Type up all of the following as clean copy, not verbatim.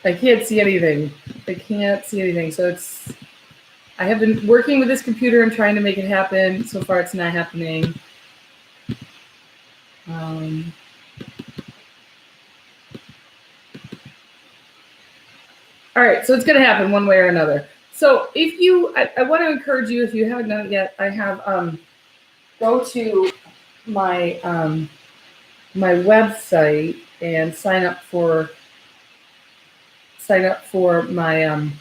I can't see anything. I can't see anything. So I have been working with this computer and trying to make it happen. So far, it's not happening. All right, so it's going to happen one way or another. So if you, I want to encourage you, if you haven't done it yet, I have, go to my, my website and sign up for my,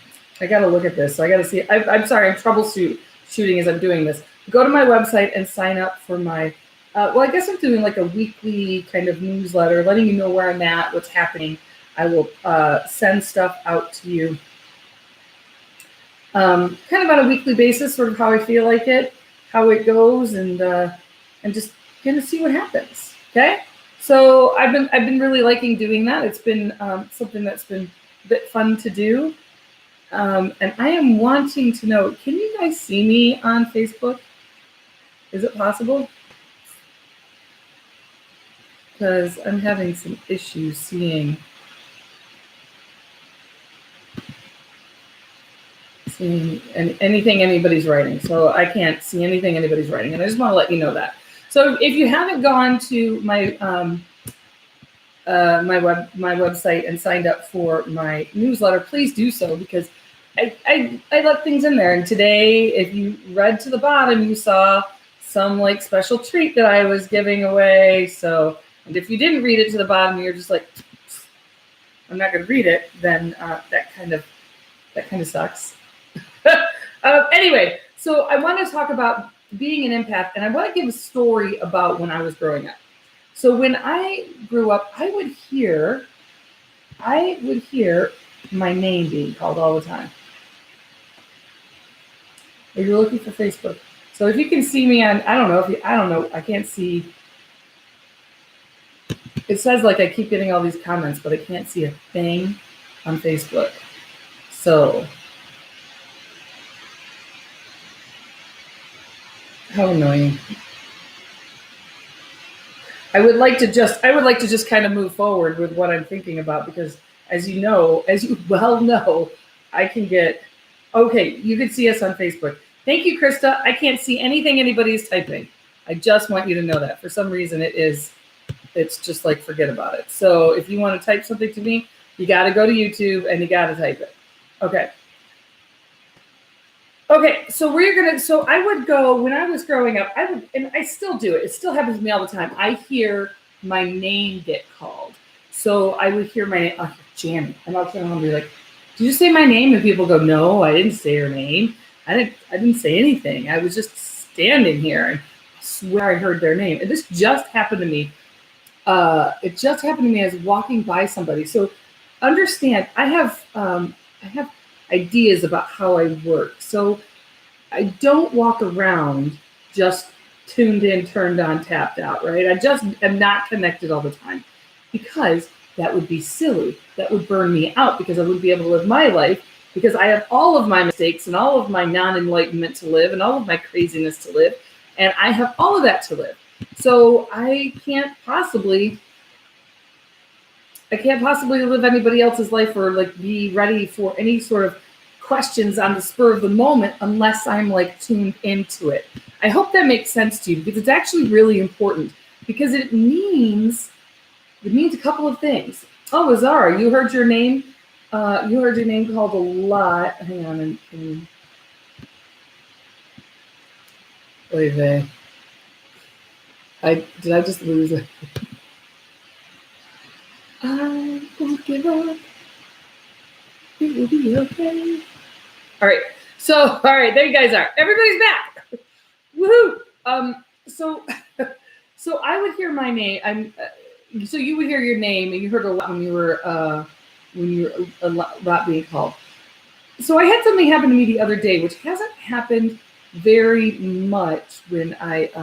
I got to look at this. So I got to see, I'm sorry, I'm troubleshooting as I'm doing this. Go to my website and sign up for my, well, I guess I'm doing like a weekly kind of newsletter, letting you know where I'm at, what's happening. I will send stuff out to you kind of on a weekly basis, sort of how I feel like it, how it goes, and just kind of see what happens. Okay, so I've been really liking doing that. It's been something that's been a bit fun to do, and I am wanting to know, can you guys see me on Facebook? Is it possible? Because I'm having some issues seeing anything anybody's writing. So I can't see anything anybody's writing, and I just want to let you know that. So if you haven't gone to my my website and signed up for my newsletter, please do so, because I let things in there. And today, if you read to the bottom, you saw some like special treat that I was giving away. So, and if you didn't read it to the bottom, you're just like, I'm not going to read it, then that kind of sucks. Anyway, so I want to talk about being an empath, and I want to give a story about when I was growing up. So when I grew up, I would hear my name being called all the time. Are you looking for Facebook? So if you can see me on, I don't know, I can't see. It says like I keep getting all these comments, but I can't see a thing on Facebook. So how annoying. I would like to just kind of move forward with what I'm thinking about, because as you well know, I can get, okay, you can see us on Facebook. Thank you, Krista. I can't see anything anybody's typing. I just want you to know that. For some reason it's just like, forget about it. So if you want to type something to me, you got to go to YouTube and you got to type it. Okay. Okay, so I would go, when I was growing up, and I still do it. It still happens to me all the time. I hear my name get called. So I would hear my name, Janet, and I'll turn around and be like, did you say my name? And people go, no, I didn't say your name. I didn't say anything. I was just standing here and swear I heard their name. And this just happened to me. It just happened to me as walking by somebody. So understand, I have ideas about how I work. So I don't walk around just tuned in, turned on, tapped out, right? I just am not connected all the time, because that would be silly. That would burn me out, because I wouldn't be able to live my life, because I have all of my mistakes and all of my non-enlightenment to live and all of my craziness to live. And I have all of that to live. So I can't possibly live anybody else's life or like be ready for any sort of questions on the spur of the moment unless I'm like tuned into it. I hope that makes sense to you, because it's actually really important, because it means a couple of things. Oh, Azara, you heard your name called a lot. Hang on. Did I just lose it? I won't give up. It will be okay. All right, there you guys are. Everybody's back. Woohoo! So I would hear my name. So you would hear your name, and you heard a lot when you were a lot being called. So I had something happen to me the other day, which hasn't happened very much when it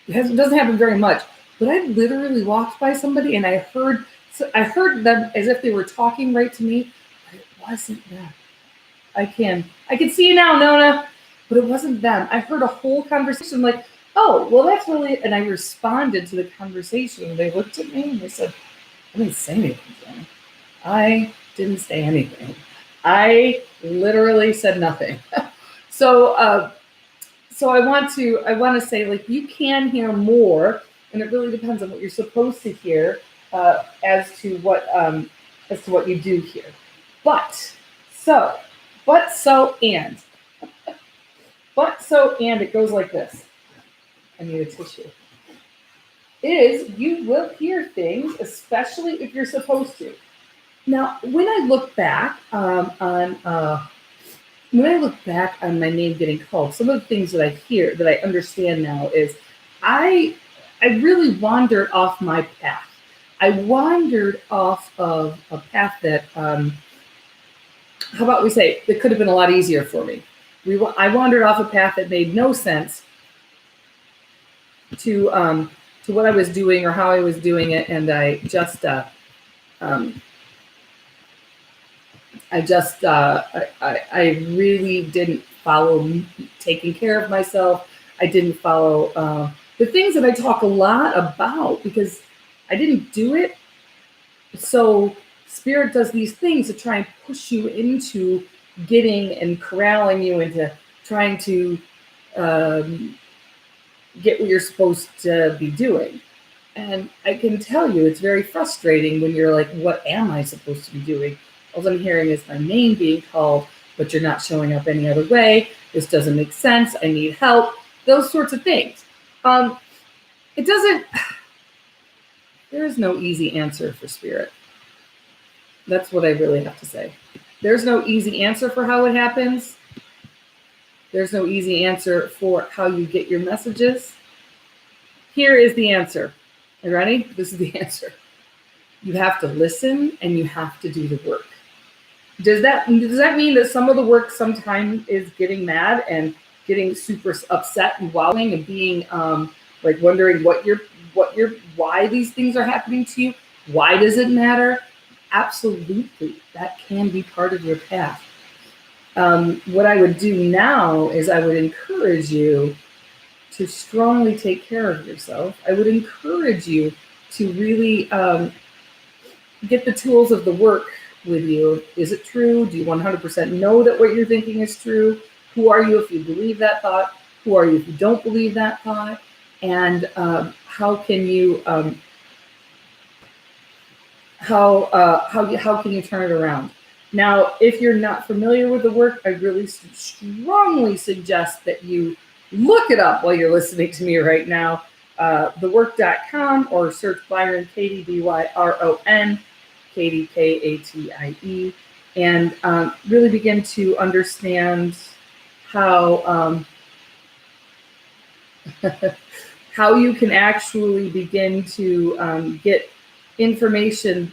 doesn't happen very much, but I literally walked by somebody and I heard them as if they were talking right to me, but it wasn't them. I can see you now, Nona, but it wasn't them. I heard a whole conversation like, oh, well, that's really, and I responded to the conversation, and they looked at me and they said, I didn't say anything to them. I didn't say anything. I literally said nothing. So so I want to say, like, you can hear more, and it really depends on what you're supposed to hear, as to what you do hear. But so, but so and but so and it goes like this. I need a tissue. Is you will hear things, especially if you're supposed to. Now, when I look back on my name getting called, some of the things that I hear, that I understand now, is I I really wandered off my path. I wandered off of a path that, how about we say, that could have been a lot easier for me. I wandered off a path that made no sense to what I was doing or how I was doing it, and um, I really didn't follow taking care of myself. I didn't follow the things that I talk a lot about, because I didn't do it. So Spirit does these things to try and push you into getting and corralling you into trying to get what you're supposed to be doing. And I can tell you, it's very frustrating when you're like, what am I supposed to be doing? All I'm hearing is my name being called, but you're not showing up any other way. This doesn't make sense. I need help. Those sorts of things. It doesn't, there is no easy answer for Spirit. That's what I really have to say. There's no easy answer for how it happens. There's no easy answer for how you get your messages. Here is the answer. Are you ready? This is the answer. You have to listen and you have to do the work. Does that mean that some of the work sometimes is getting mad and getting super upset and wowing and being like wondering why these things are happening to you? Why does it matter? Absolutely, that can be part of your path. What I would do now is I would encourage you to strongly take care of yourself. I would encourage you to really get the tools of the work with you. Is it true? Do you 100% know that what you're thinking is true? Who are you if you believe that thought? Who are you if you don't believe that thought? And how can you how can you turn it around? Now, if you're not familiar with the work, I really strongly suggest that you look it up while you're listening to me right now. Thework.com, or search Byron Katie, Byron Katie, Katie, and really begin to understand how how you can actually begin to get information,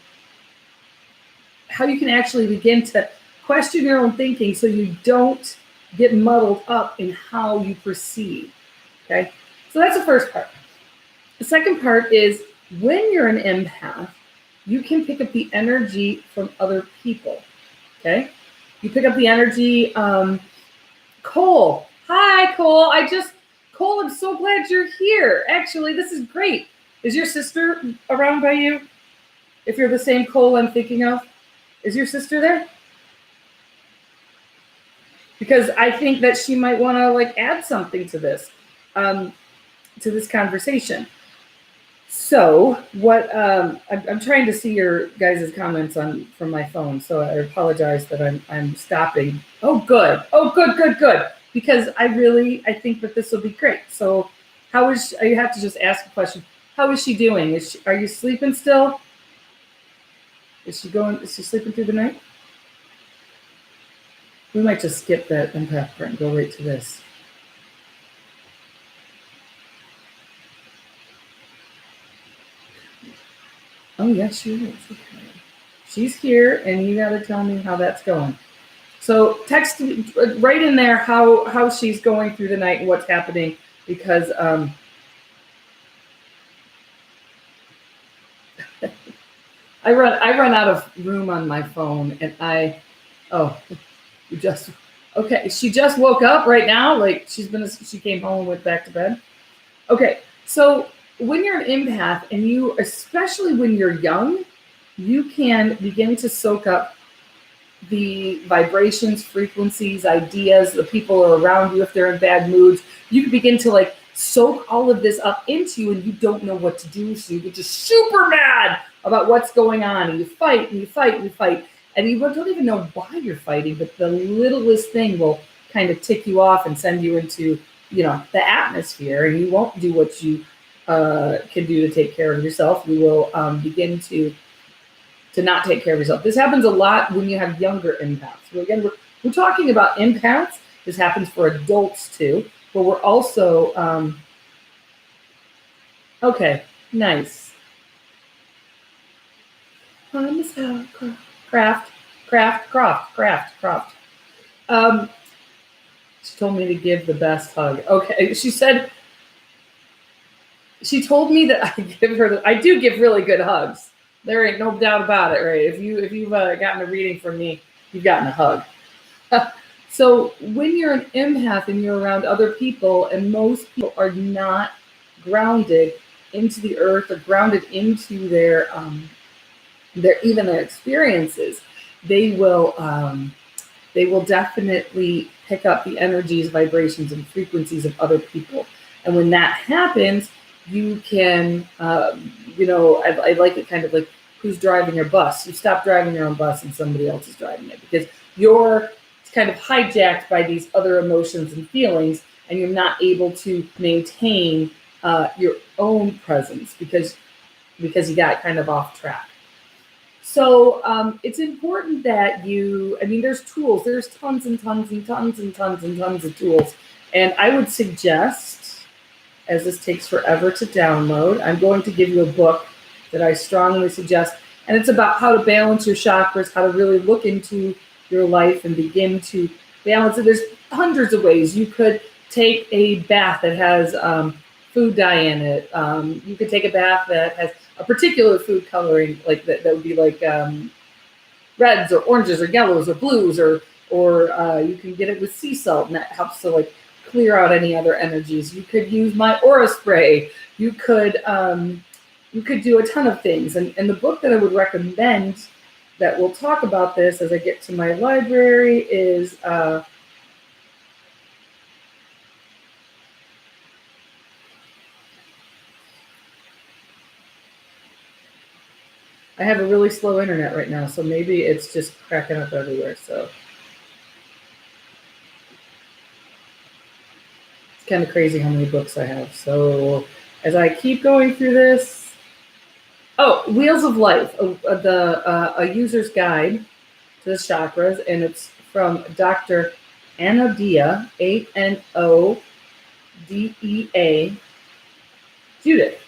how you can actually begin to question your own thinking so you don't get muddled up in how you perceive. Okay, so that's the first part. The second part is, when you're an empath, you can pick up the energy from other people. Okay, you pick up the energy. Cole, hi Cole. Cole, I'm so glad you're here. Actually, this is great. Is your sister around by you? If you're the same Cole I'm thinking of, is your sister there? Because I think that she might want to like add something to this conversation. So what I'm trying to see your guys' comments from my phone, so I apologize that I'm stopping. Oh good. Because I think that this will be great. So you have to just ask a question. How is she doing? Are you sleeping still? Is she sleeping through the night? We might just skip that empath part and go right to this. Oh, yes, she is. Okay. She's here, and you got to tell me how that's going. So text right in there how she's going through the night and what's happening, because I run out of room on my phone, and she just woke up right now. Like she came home and went back to bed. Okay, so when you're an empath, and especially when you're young, you can begin to soak up the vibrations, frequencies, ideas, the people are around you. If they're in bad moods, you can begin to like soak all of this up into you, and you don't know what to do. So you get just super mad about what's going on, and you fight and you fight and you fight, and you don't even know why you're fighting, but the littlest thing will kind of tick you off and send you into, the atmosphere, and you won't do what you can do to take care of yourself. You will begin to not take care of yourself. This happens a lot when you have younger empaths. So again, we're talking about empaths. This happens for adults too, but we're also, okay, nice. Craft. She told me to give the best hug. Okay, she told me that I do give really good hugs. There ain't no doubt about it, right? If you've gotten a reading from me, you've gotten a hug. So when you're an empath and you're around other people, and most people are not grounded into the earth or grounded into their experiences, they will definitely pick up the energies, vibrations, and frequencies of other people. And when that happens, you can, I like it kind of like who's driving your bus. You stop driving your own bus and somebody else is driving it, because you're kind of hijacked by these other emotions and feelings, and you're not able to maintain your own presence because you got kind of off track. So it's important that there's tools. There's tons and tons and tons and tons and tons of tools. And I would suggest, as this takes forever to download, I'm going to give you a book that I strongly suggest. And it's about how to balance your chakras, how to really look into your life and begin to balance it. There's hundreds of ways. You could take a bath that has food dye in it. You could take a bath that has a particular food coloring, like that would be like reds or oranges or yellows or blues, or you can get it with sea salt, and that helps to like clear out any other energies. You could use my aura spray. You could do a ton of things. And the book that I would recommend that will talk about this as I get to my library is I have a really slow internet right now, so maybe it's just cracking up everywhere. So it's kind of crazy how many books I have. So as I keep going through this, Wheels of Life, a user's guide to the chakras, and it's from Dr. Anodea, Anodea Judith.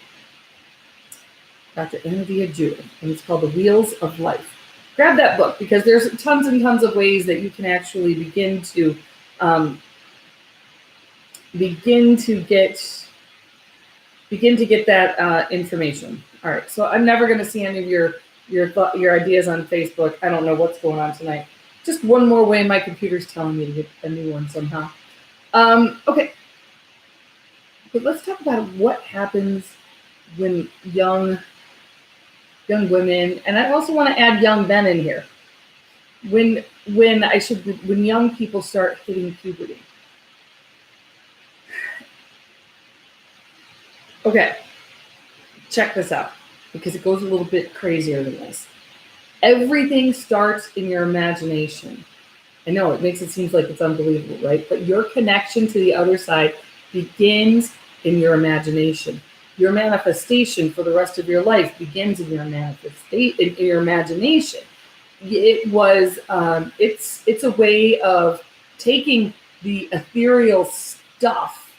Dr. Anodea Judith, and it's called The Wheels of Life. Grab that book, because there's tons and tons of ways that you can actually begin to get that information. All right, so I'm never going to see any of your ideas on Facebook. I don't know what's going on tonight. Just one more way my computer's telling me to get a new one somehow. Okay, but let's talk about what happens when young women, and I also want to add young men in here, when young people start hitting puberty. Okay, check this out, because it goes a little bit crazier than this. Everything starts in your imagination. I know it makes it seem like it's unbelievable, right? But your connection to the other side begins in your imagination. Your manifestation for the rest of your life begins in your in your imagination. It's a way of taking the ethereal stuff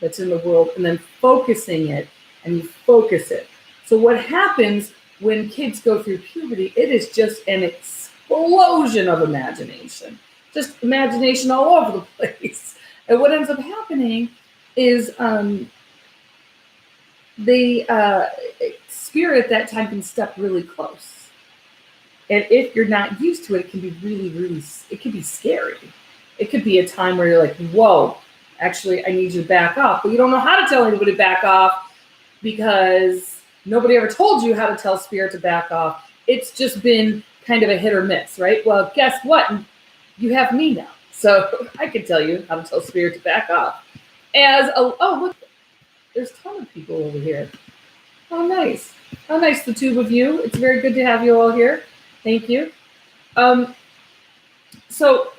that's in the world and then focusing it, and you focus it. So what happens when kids go through puberty, it is just an explosion of imagination. Just imagination all over the place. And what ends up happening is the spirit at that time can step really close. And if you're not used to it, it can be it can be scary. It could be a time where you're like, whoa, actually, I need you to back off. But you don't know how to tell anybody to back off, because nobody ever told you how to tell spirit to back off. it's just been kind of a hit or miss, right? Well, guess what? You have me now. So I can tell you how to tell spirit to back off. Oh, look, there's a ton of people over here. Oh, nice. How nice, the two of you. It's very good to have you all here. Thank you. So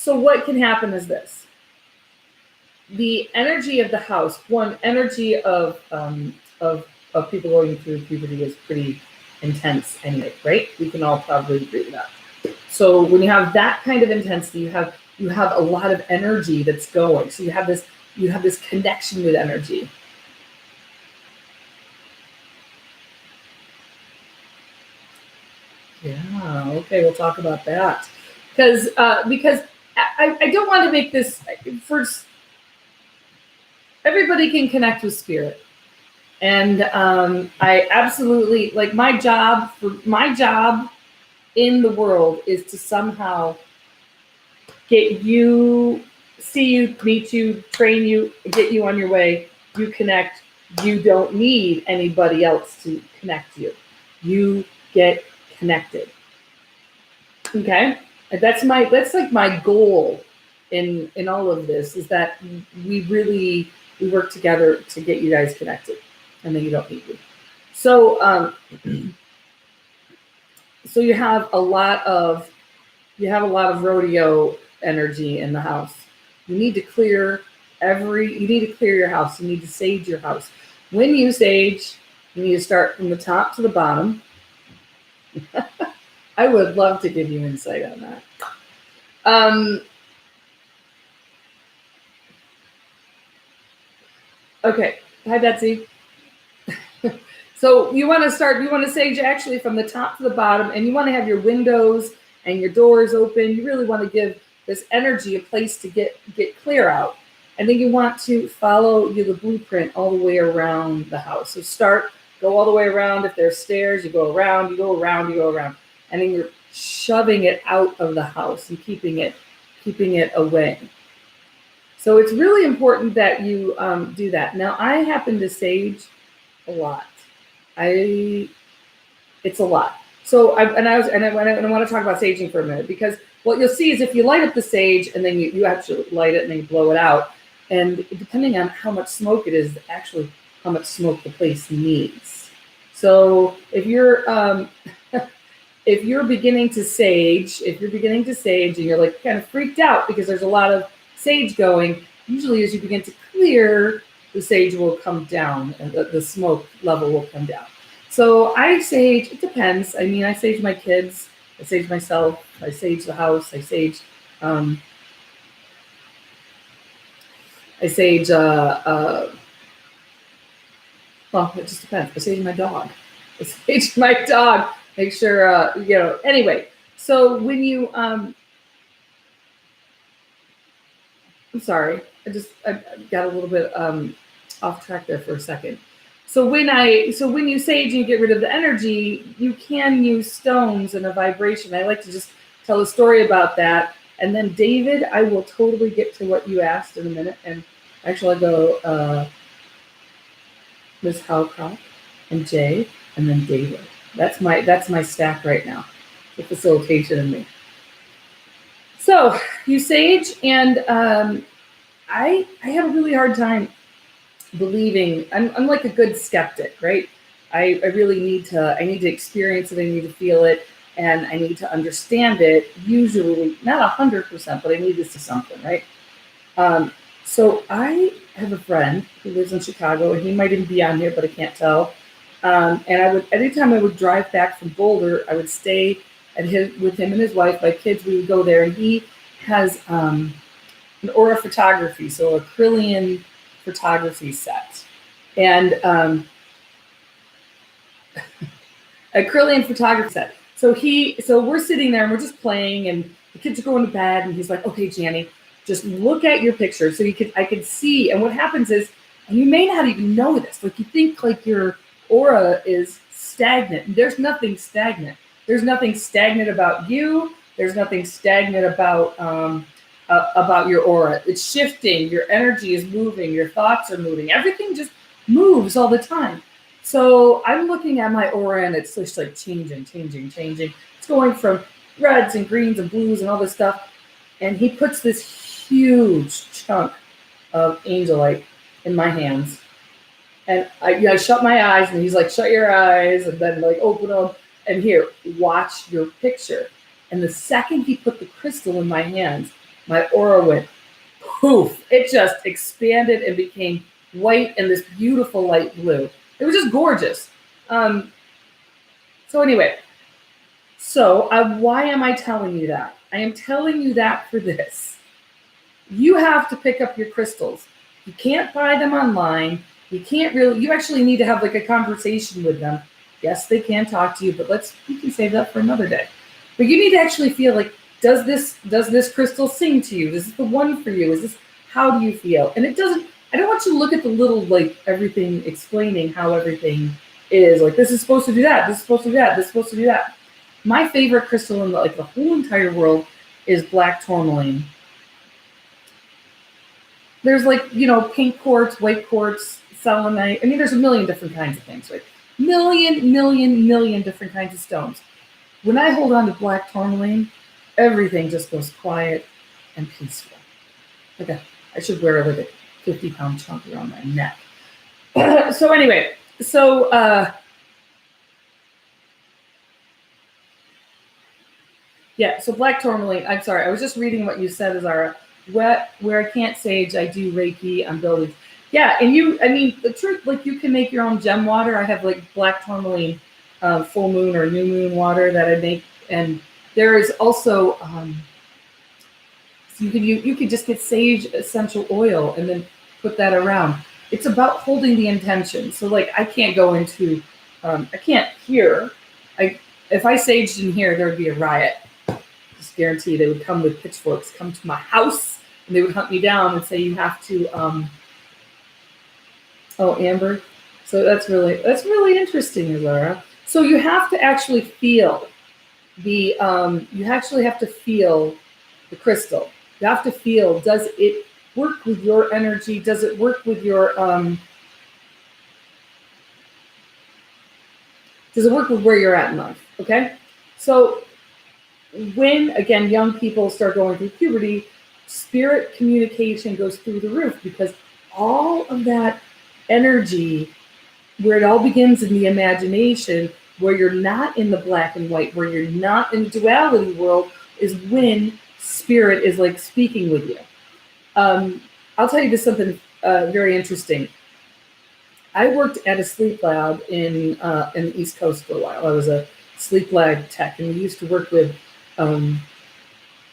what can happen is this. The energy of the house, energy of people going through puberty is pretty intense anyway, right? We can all probably agree with that. So when you have that kind of intensity, you have a lot of energy that's going. So you have this connection with energy. Yeah, okay, we'll talk about that. Because I don't want to make this first. Everybody can connect with spirit. And I absolutely, like, my job in the world is to somehow get you, see you, meet you, train you, get you on your way. You connect. You don't need anybody else to connect you. You get connected. Okay? That's like my goal in all of this, is that we work together to get you guys connected, and then you don't need me. So so you have a lot of rodeo energy in the house. You need to clear your house. You need to sage your house. When you sage, you need to start from the top to the bottom. I would love to give you insight on that. Okay. Hi, Betsy. So you want to sage actually from the top to the bottom, and you want to have your windows and your doors open. You really want to give this energy a place to get clear out. And then you want to follow the blueprint all the way around the house. So go all the way around. If there's stairs, you go around, you go around, you go around. And then you're shoving it out of the house and keeping it away. So it's really important that you do that. Now, I happen to sage a lot. It's a lot. So I want to talk about saging for a minute, because what you'll see is if you light up the sage and then you actually light it and then you blow it out, and depending on how much smoke it is, actually how much smoke the place needs. So if you're beginning to sage, and you're like kind of freaked out because there's a lot of sage going, usually as you begin to clear, the sage will come down and the smoke level will come down. So I sage, it depends. I mean, I sage my kids, I sage myself, I sage the house, I sage, well, it just depends. I sage my dog. Make sure, anyway. So when you, I'm sorry, I got a little bit off track there for a second. So when you sage and you get rid of the energy, you can use stones and a vibration. I like to just tell a story about that. And then David, I will totally get to what you asked in a minute. And actually I'll go Ms. Halcock and Jay and then David. That's my stack right now, the facilitation in me. So you sage, and I have a really hard time believing. I'm like a good skeptic, right? I really need to experience it, I need to feel it, and I need to understand it, usually not 100%, but I need to see something, right? So I have a friend who lives in Chicago, and he might even be on here, but I can't tell. And anytime I would drive back from Boulder, I would stay with him and his wife, my kids, we would go there, and he has an aura photography, so acrylic photography set. And acrylic photography set. So we're sitting there and we're just playing, and the kids are going to bed, and he's like, okay, Janny, just look at your picture. So I could see, and what happens is, and you may not even know this, like you think like your aura is stagnant. There's nothing stagnant. There's nothing stagnant about you. There's nothing stagnant about your aura. It's shifting. Your energy is moving. Your thoughts are moving. Everything moves all the time. So I'm looking at my aura and it's just like changing. It's going from reds and greens and blues and all this stuff. And he puts this huge chunk of angelite in my hands. And I shut my eyes and he's like, shut your eyes and then like open them. And here, watch your picture. And the second he put the crystal in my hands, my aura went poof. It just expanded and became white and this beautiful light blue. It was just gorgeous. So anyway, why am I telling you that? I am telling you that for this. You have to pick up your crystals. You can't buy them online. You can't really, you actually need to have like a conversation with them. Yes, they can talk to you, but we can save that for another day. But you need to actually feel like, does this crystal sing to you? Is this the one for you? How do you feel? And I don't want you to look at the little, like everything explaining how everything is. Like this is supposed to do that. This is supposed to do that. This is supposed to do that. My favorite crystal in the whole entire world is black tourmaline. There's pink quartz, white quartz, selenite. I mean, there's a million different kinds of things, right? Million different kinds of stones. When I hold on to black tourmaline, everything just goes quiet and peaceful. Okay, I should wear like a 50-pound chunk around my neck. So anyway, so black tourmaline. I'm sorry, I was just reading what you said, Azara. Where I can't sage, I do Reiki on buildings. Yeah, and the truth, like you can make your own gem water. I have like black tourmaline full moon or new moon water that I make, and there is also you could just get sage essential oil and then put that around. It's about holding the intention. So like I can't go into I can't hear. If I saged in here, there would be a riot. Just guarantee they would come with pitchforks, come to my house, and they would hunt me down and say you have to Amber. So that's really interesting, Azara. So you have to actually feel the crystal. You have to feel, does it work with your energy? Does it work with your does it work with where you're at in life? Okay. So when again young people start going through puberty, spirit communication goes through the roof because all of that energy, where it all begins in the imagination, where you're not in the black and white, where you're not in the duality world, is when spirit is like speaking with you. I'll tell you this something very interesting. I worked at a sleep lab in the East Coast for a while. I was a sleep lab tech, and we used to work with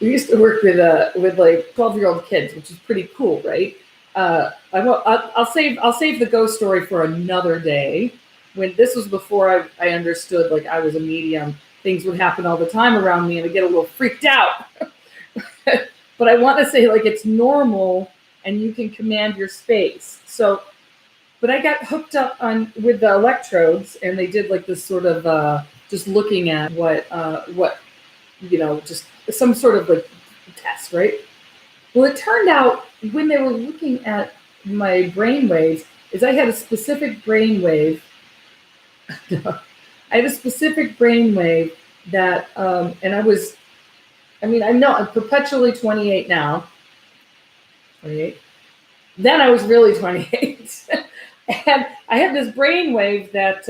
like 12-year-old kids, which is pretty cool, right? I'll save the ghost story for another day. When this was before I understood, like I was a medium, things would happen all the time around me and I get a little freaked out. But I want to say like it's normal and you can command your space. So, but I got hooked up with the electrodes and they did like this sort of just looking at what just some sort of like test, right? Well, it turned out when they were looking at my brain waves, is I had a specific brain wave. I had a specific brain wave that, and I'm perpetually 28 now. 28. Then I was really 28. And I had this brain wave that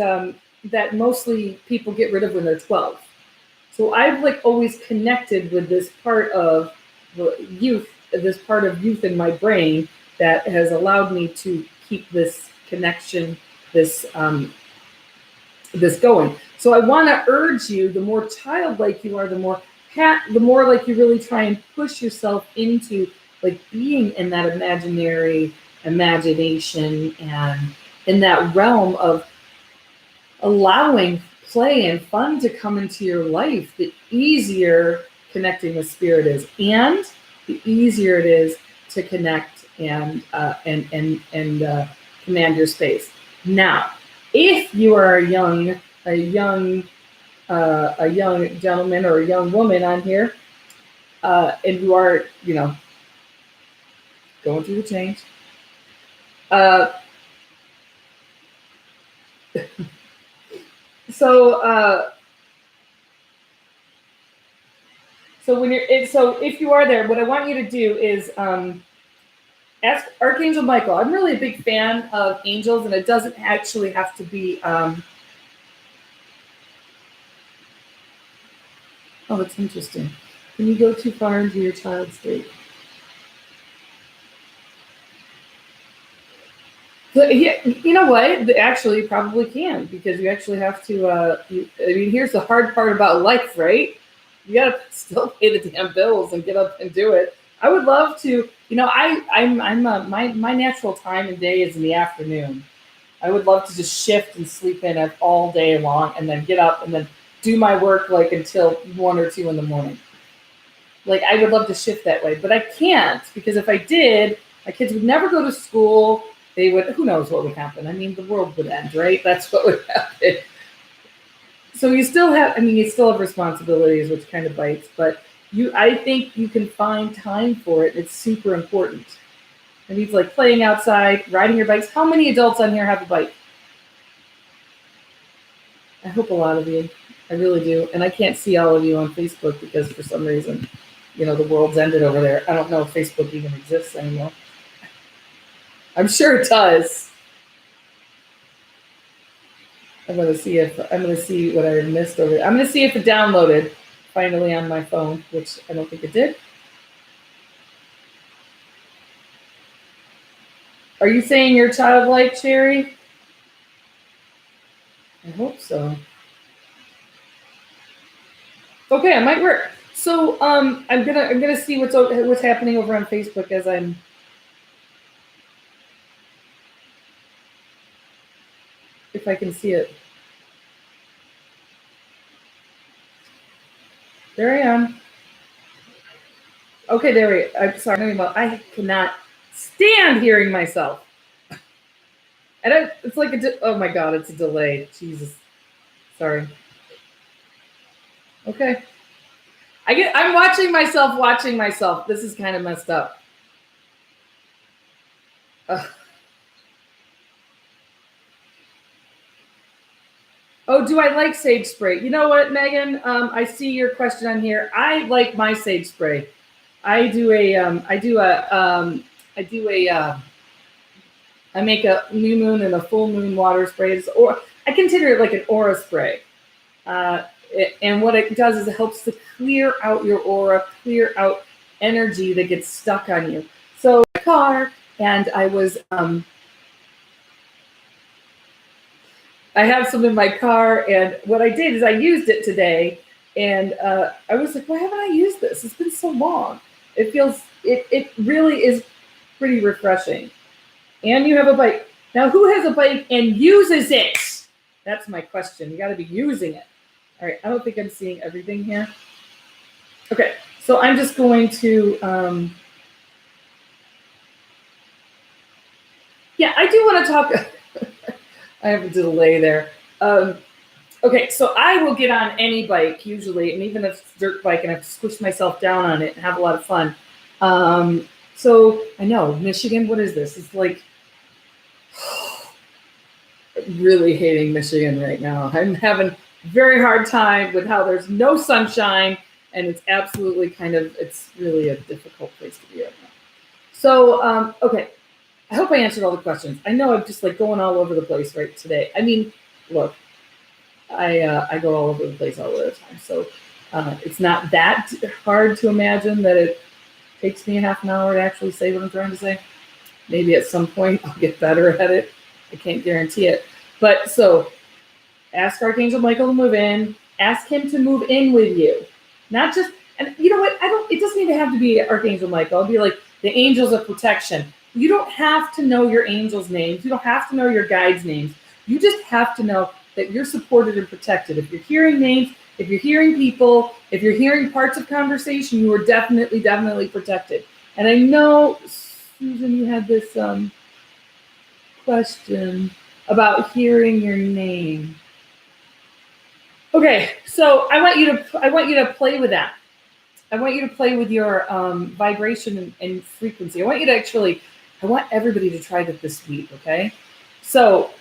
mostly people get rid of when they're 12. So I've like always connected with this part of youth in my brain that has allowed me to keep this connection, this going. So I want to urge you, the more childlike you are, the more like you really try and push yourself into like being in that imagination and in that realm of allowing play and fun to come into your life, the easier connecting with spirit is, and the easier it is to connect and command your space. Now, if you are a young gentleman or a young woman on here, and you are, going through the change, So when so if you are there, what I want you to do is ask Archangel Michael. I'm really a big fan of angels, and it doesn't actually have to be. Oh, that's interesting. Can you go too far into your child state? But yeah, you know what? Actually, you probably can, because you actually have to. I mean, here's the hard part about life, right? You gotta still pay the damn bills and get up and do it. I would love to. You know, my natural time and day is in the afternoon. I would love to just shift and sleep in it all day long, and then get up and then do my work like until 1 or 2 in the morning. Like, I would love to shift that way, but I can't, because if I did, my kids would never go to school. They would, who knows what would happen? I mean, the world would end, right? That's what would happen. So you still have, you still have responsibilities, which kind of bites, but I think you can find time for it. It's super important. It means like playing outside, riding your bikes. How many adults on here have a bike? I hope a lot of you. I really do. And I can't see all of you on Facebook because for some reason, the world's ended over there. I don't know if Facebook even exists anymore. I'm sure it does. I'm going to see what I missed over there. I'm going to see if it downloaded finally on my phone, which I don't think it did. Are you saying you're childlike, Sherry? I hope so. Okay, it might work. So I'm gonna see what's happening over on Facebook as I'm. If I can see it. There I am. Okay, there we go. I'm sorry. I cannot stand hearing myself. And it's like oh my God, it's a delay. Jesus. Sorry. Okay. I'm watching myself. This is kind of messed up. Oh, do I like sage spray? You know what, Megan? I see your question on here. I like my sage spray. I make a new moon and a full moon water sprays, or I consider it like an aura spray. And what it does is it helps to clear out your aura, clear out energy that gets stuck on you. So my car, and I was I have some in my car, and what I did is I used it today, and I was like, why haven't I used this? It's been so long. It really is pretty refreshing. And you have a bike. Now, who has a bike and uses it? That's my question. You got to be using it. All right, I don't think I'm seeing everything here. Okay, so I'm just going to, yeah, I do want to talk. I have a delay there. Okay, so I will get on any bike usually, and even if it's a dirt bike, and I have to squish myself down on it and have a lot of fun. So I know, Michigan, what is this? It's like really hating Michigan right now. I'm having a very hard time with how there's no sunshine, and it's absolutely it's really a difficult place to be right now. So, okay. I hope I answered all the questions. I know I'm just like going all over the place right today. I mean, look, I go all over the place all the time. So it's not that hard to imagine that it takes me a half an hour to actually say what I'm trying to say. Maybe at some point I'll get better at it. I can't guarantee it. But so ask Archangel Michael to move in. Ask him to move in with you. Not just, and you know what? It doesn't even have to be Archangel Michael. It'll be like the angels of protection. You don't have to know your angels' names. You don't have to know your guides' names. You just have to know that you're supported and protected. If you're hearing names, if you're hearing people, if you're hearing parts of conversation, you are definitely, definitely protected. And I know, Susan, you had this question about hearing your name. Okay, so I want you to play with that. I want you to play with your vibration and frequency. I want everybody to try that this week, okay? So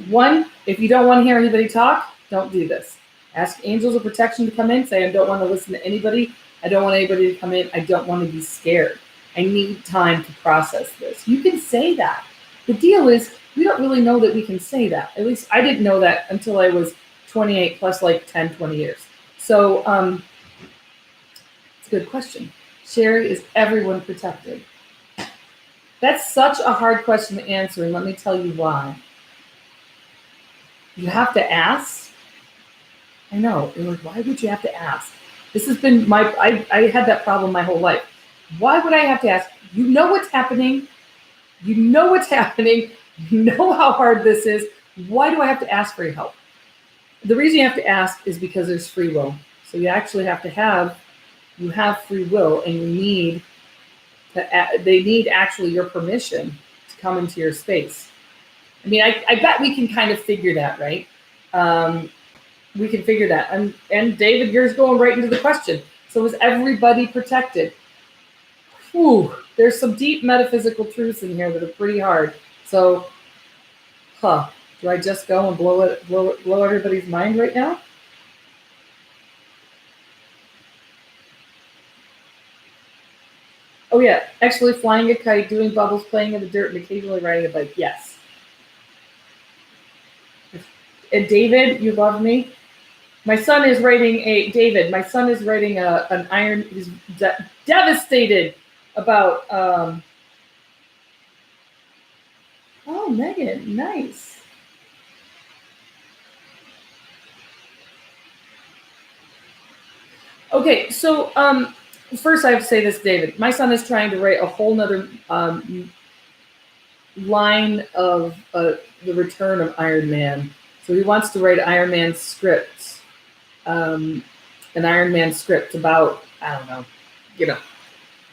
One, if you don't want to hear anybody talk, don't do this. Ask angels of protection to come in. Say, I don't want to listen to anybody. I don't want anybody to come in. I don't want to be scared. I need time to process this. You can say that. The deal is, we don't really know that we can say that. At least I didn't know that until I was 28 plus like 10, 20 years. So it's a good question. Sherry, is everyone protected? That's such a hard question to answer, and let me tell you why. You have to ask. I know. You're like, why would you have to ask? This has been I had that problem my whole life. Why would I have to ask? You know what's happening. You know what's happening. You know how hard this is. Why do I have to ask for your help? The reason you have to ask is because there's free will. So you actually have to have free will, and they need actually your permission to come into your space. I mean, I bet we can kind of figure that, right? We can figure that. And David, yours going right into the question. So is everybody protected? Whew, there's some deep metaphysical truths in here that are pretty hard. So, do I just go and blow everybody's mind right now? Oh yeah, actually flying a kite, doing bubbles, playing in the dirt, and occasionally riding a bike. Yes. And David, you love me. My son is writing an iron. He's devastated about. Oh, Megan, nice. Okay, so first I have to say this, David. My son is trying to write a whole nother line of the return of Iron Man. So he wants to write Iron Man script, an Iron Man script about, I don't know,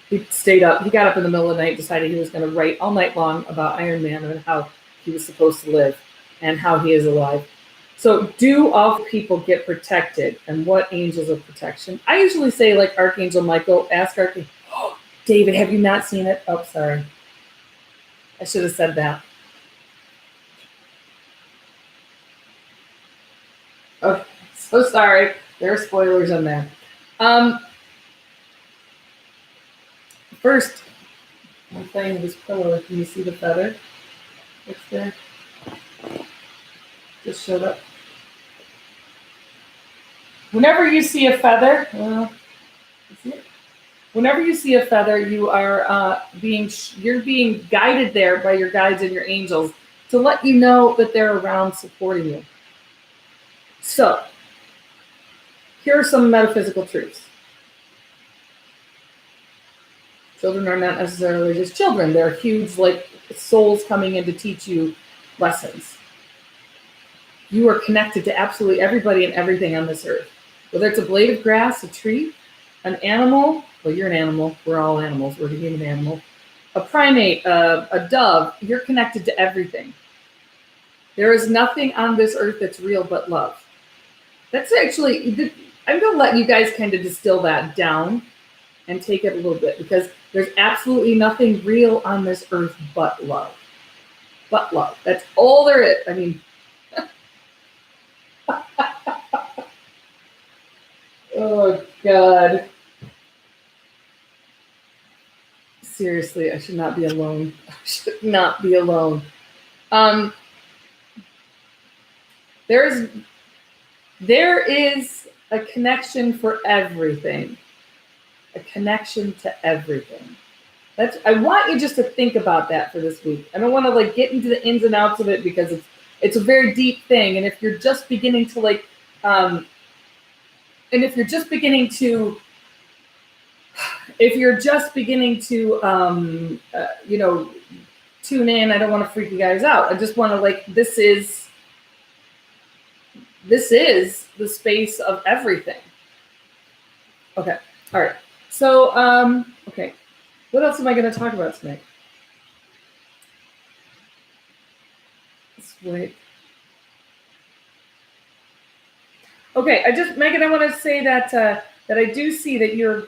he got up in the middle of the night, decided he was going to write all night long about Iron Man and how he was supposed to live and how he is alive. So do all people get protected, and what angels of protection? I usually say like Archangel Michael, ask Archangel. Oh, David, have you not seen it? Oh, sorry. I should have said that. Okay, so sorry. There are spoilers in there. First, I'm playing with this pillow. Can you see the feather? It's there. Just showed up. Whenever you see a feather, whenever you see a feather, you are you're being guided there by your guides and your angels to let you know that they're around supporting you. So, here are some metaphysical truths. Children are not necessarily just children. They're huge, like souls coming in to teach you lessons. You are connected to absolutely everybody and everything on this earth. Whether it's a blade of grass, a tree, an animal, well, you're an animal. We're all animals. We're the human animal. A primate, a dove, you're connected to everything. There is nothing on this earth that's real but love. That's actually, I'm going to let you guys kind of distill that down and take it a little bit, because there's absolutely nothing real on this earth but love. But love. That's all there is. I mean, oh, God. Seriously, I should not be alone. I should not be alone. There is a connection for everything. A connection to everything. I want you just to think about that for this week. I don't want to like get into the ins and outs of it, because it's a very deep thing. And if you're just beginning to tune in, I don't want to freak you guys out. I just want to this is the space of everything. Okay. All right. So, okay. What else am I going to talk about tonight? Let's wait. Okay. Megan, I want to say that I do see that your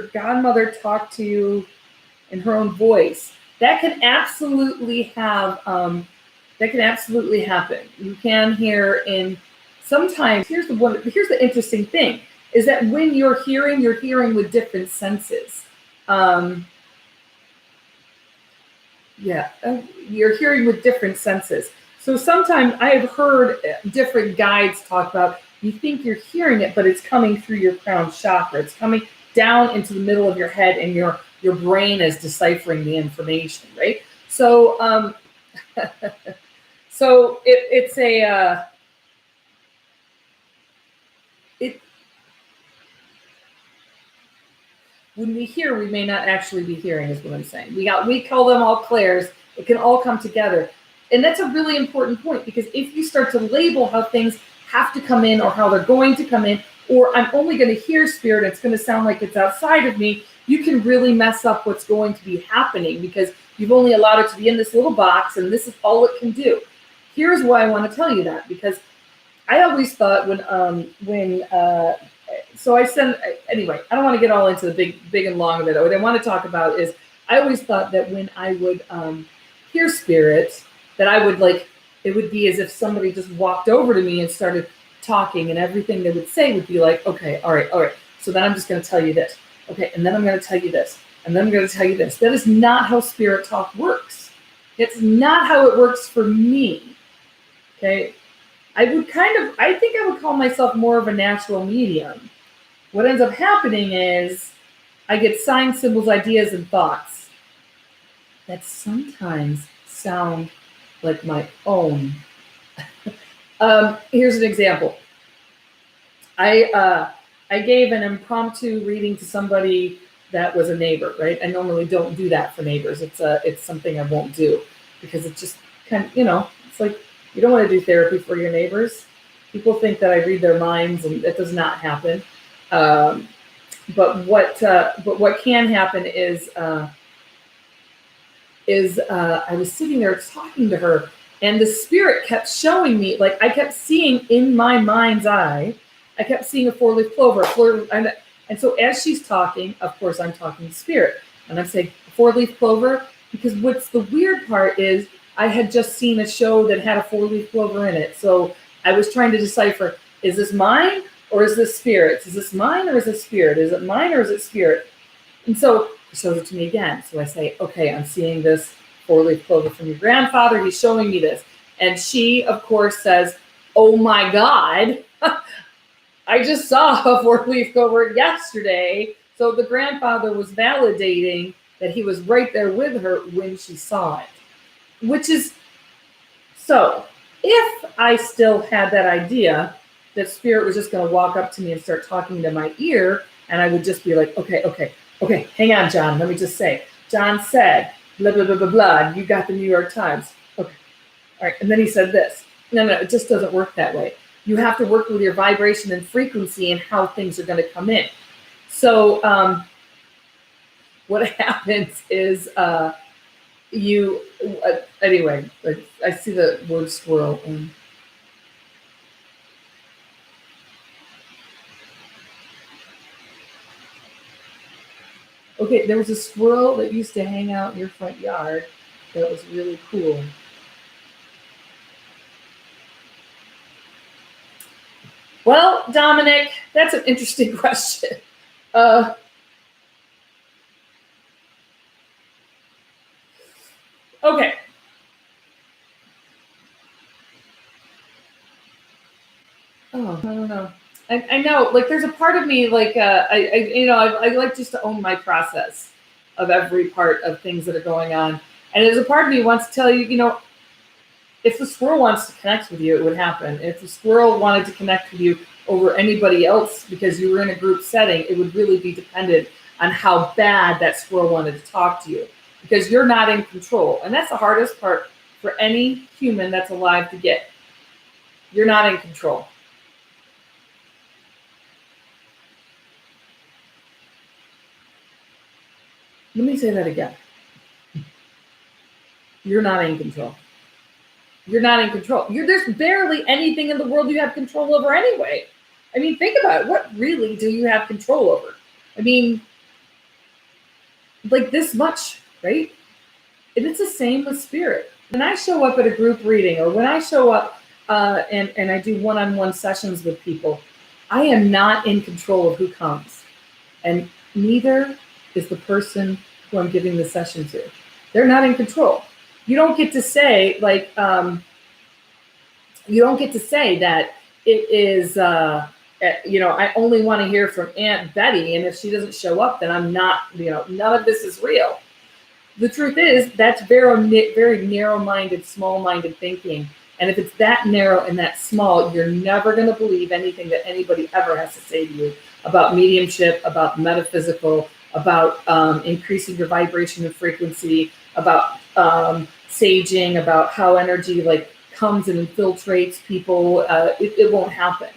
godmother talked to you in her own voice. That can absolutely have That can absolutely happen. You can hear in sometimes. Here's the interesting thing is that when you're hearing with different senses. Yeah, you're hearing with different senses. So sometimes I have heard different guides talk about you think you're hearing it, but it's coming through your crown chakra. It's coming down into the middle of your head, and your brain is deciphering the information, right? So so it's a it when we hear, we may not actually be hearing, is what I'm saying. We call them all clairs. It can all come together. And that's a really important point, because if you start to label how things have to come in or how they're going to come in, or I'm only going to hear spirit, it's going to sound like it's outside of me, you can really mess up what's going to be happening, because you've only allowed it to be in this little box and this is all it can do. Here's why I want to tell you that, because I always thought so I send, anyway, I don't want to get all into the big and long of it. What I want to talk about is I always thought that when I would hear spirits, that I would it would be as if somebody just walked over to me and started talking, and everything they would say would be like, okay, all right. So then I'm just going to tell you this. Okay, and then I'm going to tell you this. And then I'm going to tell you this. That is not how spirit talk works. It's not how it works for me. Okay. I think I would call myself more of a natural medium. What ends up happening is I get signs, symbols, ideas, and thoughts that sometimes sound like my own. Here's an example. I gave an impromptu reading to somebody that was a neighbor, right? I normally don't do that for neighbors. It's something I won't do, because it's just kind of, it's like, you don't want to do therapy for your neighbors. People think that I read their minds, and that does not happen. But what can happen is I was sitting there talking to her, and the spirit kept showing me, like I kept seeing in my mind's eye, I kept seeing a 4-leaf clover, and so as she's talking, of course I'm talking to spirit, and I'm saying 4-leaf clover, because what's the weird part is I had just seen a show that had a 4-leaf clover in it. So I was trying to decipher, is this mine or is this spirit? Is this mine or is it spirit? Is it mine or is it spirit? And so he shows it to me again. So I say, okay, I'm seeing this 4-leaf clover from your grandfather. He's showing me this. And she, of course, says, oh my God, I just saw a 4-leaf clover yesterday. So the grandfather was validating that he was right there with her when she saw it. Which is, so if I still had that idea that spirit was just going to walk up to me and start talking to my ear, and I would just be like, okay, hang on, John, let me just say, John said, blah, blah, blah, blah, blah, you got the New York Times. Okay, all right, and then he said this. No, it just doesn't work that way. You have to work with your vibration and frequency and how things are going to come in. So what happens is, anyway, I see the word squirrel. Okay, there was a squirrel that used to hang out in your front yard that was really cool. Well, Dominic, that's an interesting question. Okay. Oh, I don't know. I know, like, there's a part of me, like, I like just to own my process of every part of things that are going on. And there's a part of me who wants to tell you, if the squirrel wants to connect with you, it would happen. If the squirrel wanted to connect with you over anybody else because you were in a group setting, it would really be dependent on how bad that squirrel wanted to talk to you, because you're not in control. And that's the hardest part for any human that's alive to get. You're not in control. Let me say that again. You're not in control. You're not in control. There's barely anything in the world you have control over anyway. I mean, think about it. What really do you have control over? I mean, like this much, right? And it's the same with spirit. when I show up at a group reading, or when I show up and I do one-on-one sessions with people, I am not in control of who comes. And neither is the person who I'm giving the session to. They're not in control. You don't get to say, like, you don't get to say that it is, I only want to hear from Aunt Betty, and if she doesn't show up, then I'm not, none of this is real. The truth is, that's very, very narrow-minded, small-minded thinking. And if it's that narrow and that small, you're never going to believe anything that anybody ever has to say to you about mediumship, about metaphysical, about increasing your vibration and frequency, about saging, about how energy comes and infiltrates people. It won't happen.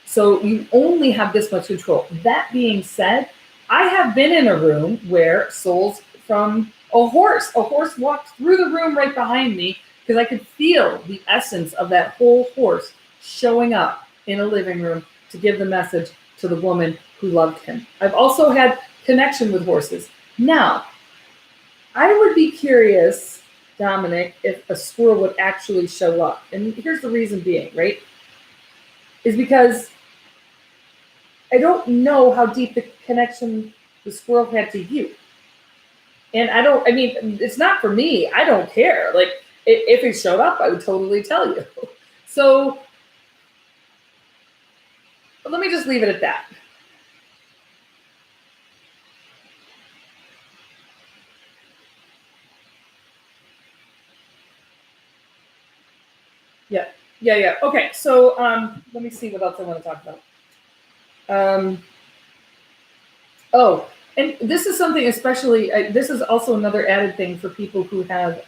So you only have this much control. That being said, I have been in a room where souls from a horse walked through the room right behind me, because I could feel the essence of that whole horse showing up in a living room to give the message to the woman who loved him. I've also had connection with horses. Now, I would be curious, Dominic, if a squirrel would actually show up. And here's the reason being, right? Is because I don't know how deep the connection the squirrel had to you. And it's not for me. I don't care. If it showed up, I would totally tell you. So let me just leave it at that. Yeah. Okay, so let me see what else I want to talk about. And this is something especially, this is also another added thing for people who have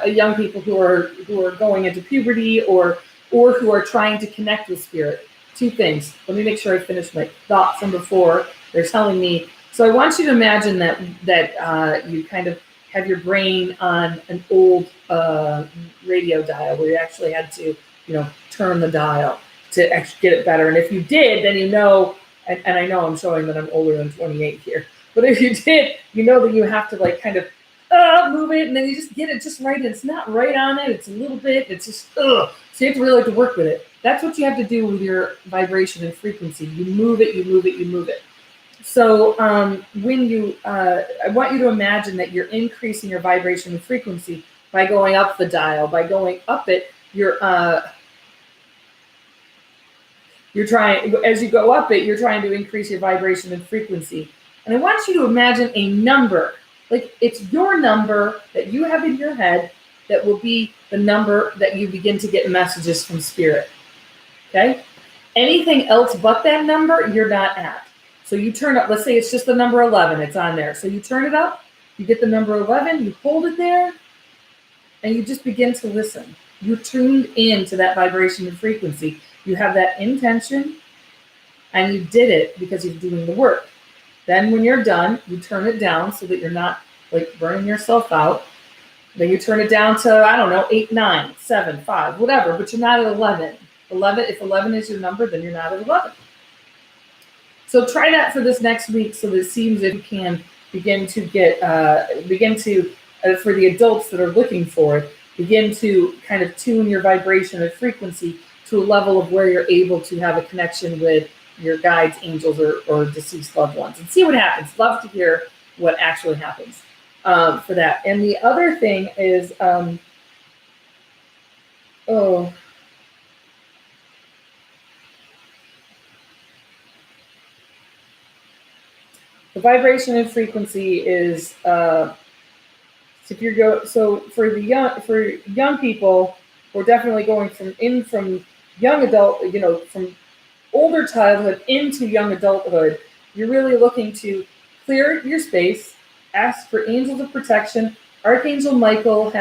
young people who are going into puberty or who are trying to connect with spirit. Two things. Let me make sure I finish my thought from before. They're telling me. So I want you to imagine that you kind of have your brain on an old radio dial where you actually had to, turn the dial to actually get it better. And if you did, then and I know I'm showing that I'm older than 28 here, but if you did, that you have to kind of move it, and then you just get it just right. It's not right on it. It's a little bit. It's just So you have to really work with it. That's what you have to do with your vibration and frequency. You move it. You move it. You move it. So when you, I want you to imagine that you're increasing your vibration and frequency by going up the dial. By going up it, you're trying. As you go up it, you're trying to increase your vibration and frequency. And I want you to imagine a number. It's your number that you have in your head that will be the number that you begin to get messages from spirit. Okay? Anything else but that number, you're not at. So you turn up, let's say it's just the number 11, it's on there. So you turn it up, you get the number 11, you hold it there, and you just begin to listen. You're tuned into that vibration and frequency. You have that intention, and you did it because you're doing the work. Then when you're done, you turn it down so that you're not burning yourself out. Then you turn it down to, 8, 9, 7, 5, whatever, but you're not at 11. If 11 is your number, then you're not at 11. So try that for this next week so that it seems if you can begin to for the adults that are looking for it, begin to kind of tune your vibration and frequency to a level of where you're able to have a connection with your guides, angels, or deceased loved ones, and see what happens. Love to hear what actually happens for that. And the other thing is, the vibration and frequency is for young people, we're definitely going from young adult, from older childhood into young adulthood. You're really looking to clear your space, ask for angels of protection. Archangel Michael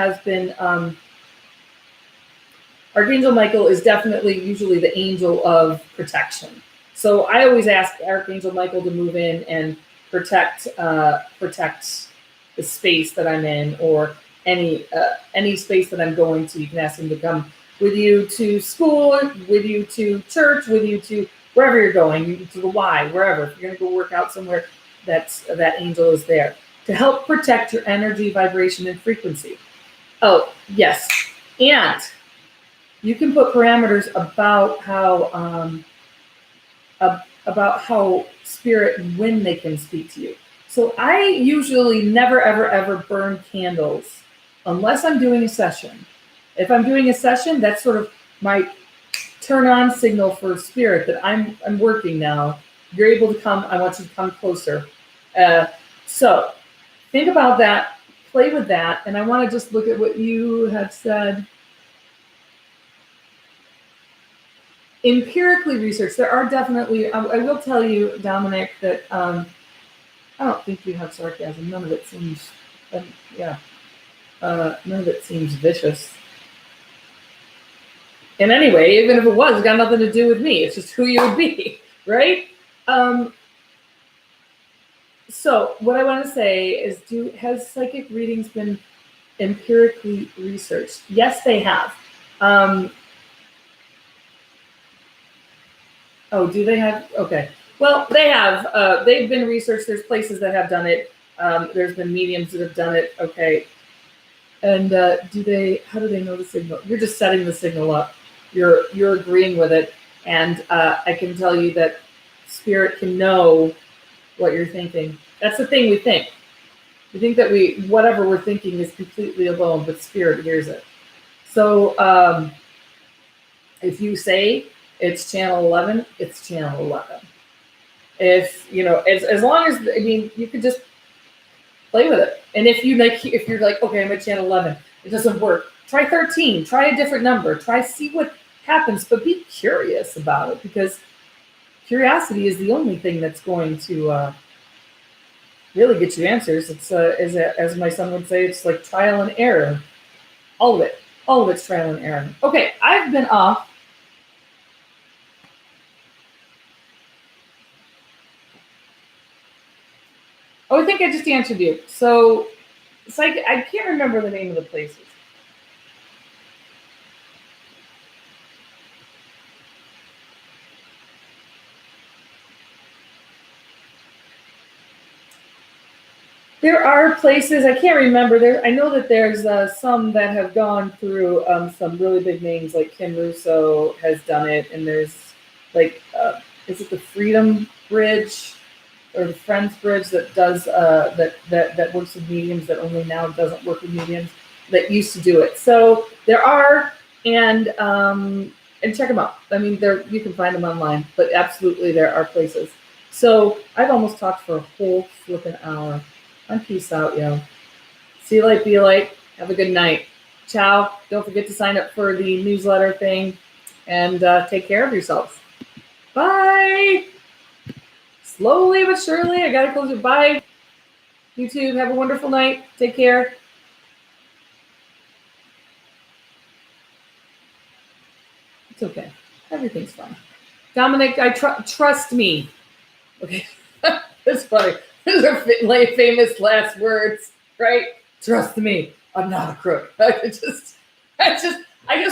is definitely usually the angel of protection. So I always ask Archangel Michael to move in and protect the space that I'm in, or any space that I'm going to. You can ask him to come with you to school, with you to church, with you to wherever you're going, to the Y, wherever. If you're going to go work out somewhere, that angel is there to help protect your energy, vibration, and frequency. Oh, yes. And you can put parameters about how spirit and when they can speak to you. So I usually never, ever, ever burn candles unless I'm doing a session. If I'm doing a session, that's sort of my turn on signal for spirit that I'm working now. You're able to come. I want you to come closer. So think about that. Play with that. And I want to just look at what you have said. Empirically researched, there are definitely, I will tell you, Dominic, that I don't think you have sarcasm. None of it seems, none of it seems vicious. In any way, even if it was, it got nothing to do with me. It's just who you would be, right? So what I want to say is, has psychic readings been empirically researched? Yes, they have. Oh, do they have? Okay. Well, they have. They've been researched. There's places that have done it. There's been mediums that have done it. Okay. And how do they know the signal? You're just setting the signal up. You're agreeing with it. And I can tell you that spirit can know what you're thinking. That's the thing we think. We think that whatever we're thinking is completely alone, but spirit hears it. So if you say it's channel 11, it's channel 11. If, as long as, you could just play with it. And if you're like, okay, I'm at channel 11, it doesn't work. Try 13, try a different number, see what happens, but be curious about it, because curiosity is the only thing that's going to really get you answers. It's, as my son would say, it's like trial and error. All of it's trial and error. Okay, I've been off. Oh, I think I just answered you. So, I can't remember the name of the places. There are places, I can't remember. I know that there's some that have gone through some really big names, like Kim Russo has done it, and there's is it the Freedom Bridge or the Friends Bridge that does that works with mediums, that only now doesn't work with mediums, that used to do it. So there are, and check them out. You can find them online, but absolutely there are places. So I've almost talked for a whole flipping hour. I'm peace out, yo. See you light, be light. Have a good night. Ciao. Don't forget to sign up for the newsletter thing, and take care of yourselves. Bye. Slowly but surely, I gotta close it. Bye. YouTube, have a wonderful night. Take care. It's okay. Everything's fine. Dominic, trust me. Okay. It's funny. Those are famous last words, right? Trust me, I'm not a crook. I just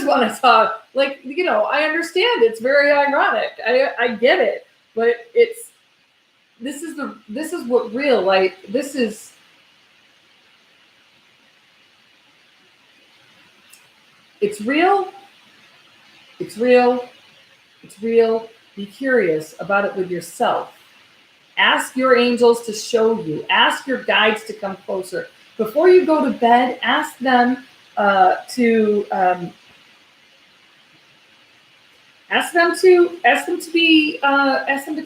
want to talk. I understand. It's very ironic. I get it, but this is what real life. This is. It's real. It's real. It's real. Be curious about it with yourself. Ask your angels to show you. Ask your guides to come closer. Before you go to bed, ask them to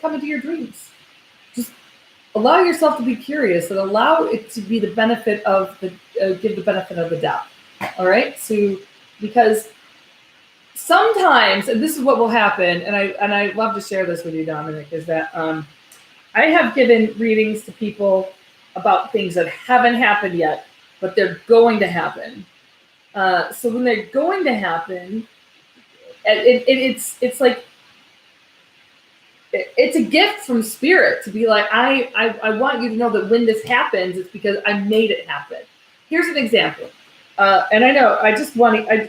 come into your dreams. Just allow yourself to be curious, and allow it to be the benefit of give the benefit of the doubt. All right. So, because sometimes, and this is what will happen, and I love to share this with you, Dominic, is that I have given readings to people about things that haven't happened yet, but they're going to happen. So when they're going to happen, it's like, it's a gift from spirit to be like, I want you to know that when this happens, it's because I made it happen. Here's an example. And I know, I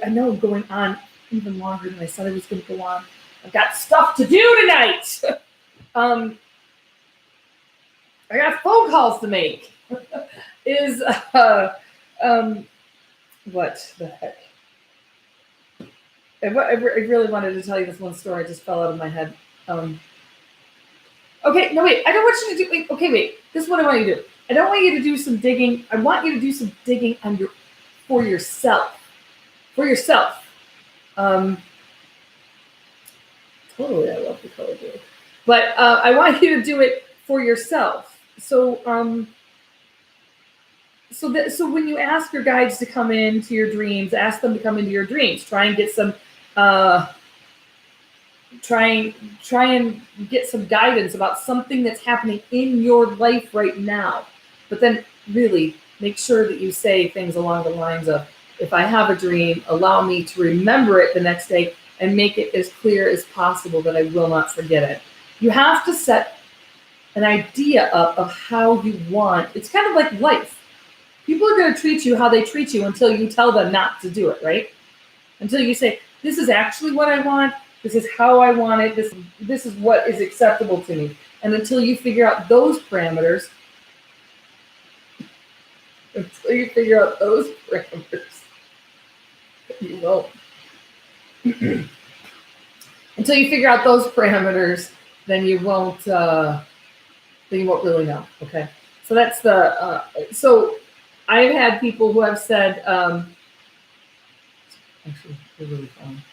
know I'm going on even longer than I said I was going to go on. I've got stuff to do tonight. I got phone calls to make. What the heck? I really wanted to tell you this one story. It just fell out of my head. Okay, no, wait. I don't want you to do. Wait, okay, wait. This is what I want you to do. I don't want you to do some digging. I want you to do some digging for yourself. For yourself. Totally, I love the color blue. But I want you to do it for yourself. So, so when you ask your guides to come into your dreams, ask them to come into your dreams. Try and get some. Try and get some guidance about something that's happening in your life right now. But then really make sure that you say things along the lines of, if I have a dream, allow me to remember it the next day and make it as clear as possible that I will not forget it. You have to set an idea up of how you want. It's kind of like life. People are going to treat you how they treat you until you tell them not to do it, right? Until you say, this is actually what I want. This is how I want it. This is what is acceptable to me. And until you figure out those parameters, you won't. Until you figure out those parameters, then you won't really know. Okay. So that's the, so I've had people who have said, actually, they're really fun.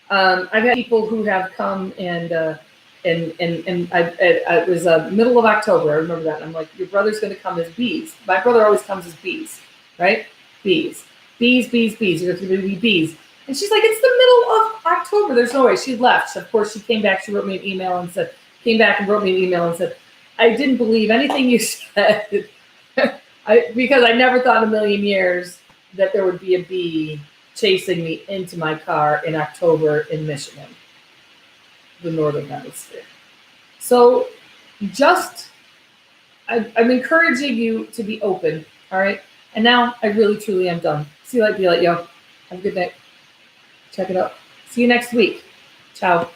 I've had people who have come and it was middle of October. I remember that. And I'm like, your brother's going to come as bees. My brother always comes as bees, right? Bees. You're going to be bees. And she's like, it's the middle of October. There's no way. She left. Of course, she came back. She wrote me an email and said, I didn't believe anything you said. Because I never thought in a million years that there would be a bee chasing me into my car in October in Michigan, the northern hemisphere. So I'm encouraging you to be open, all right? And now I really, truly am done. See you later, yo. Have a good night. Check it out. See you next week. Ciao.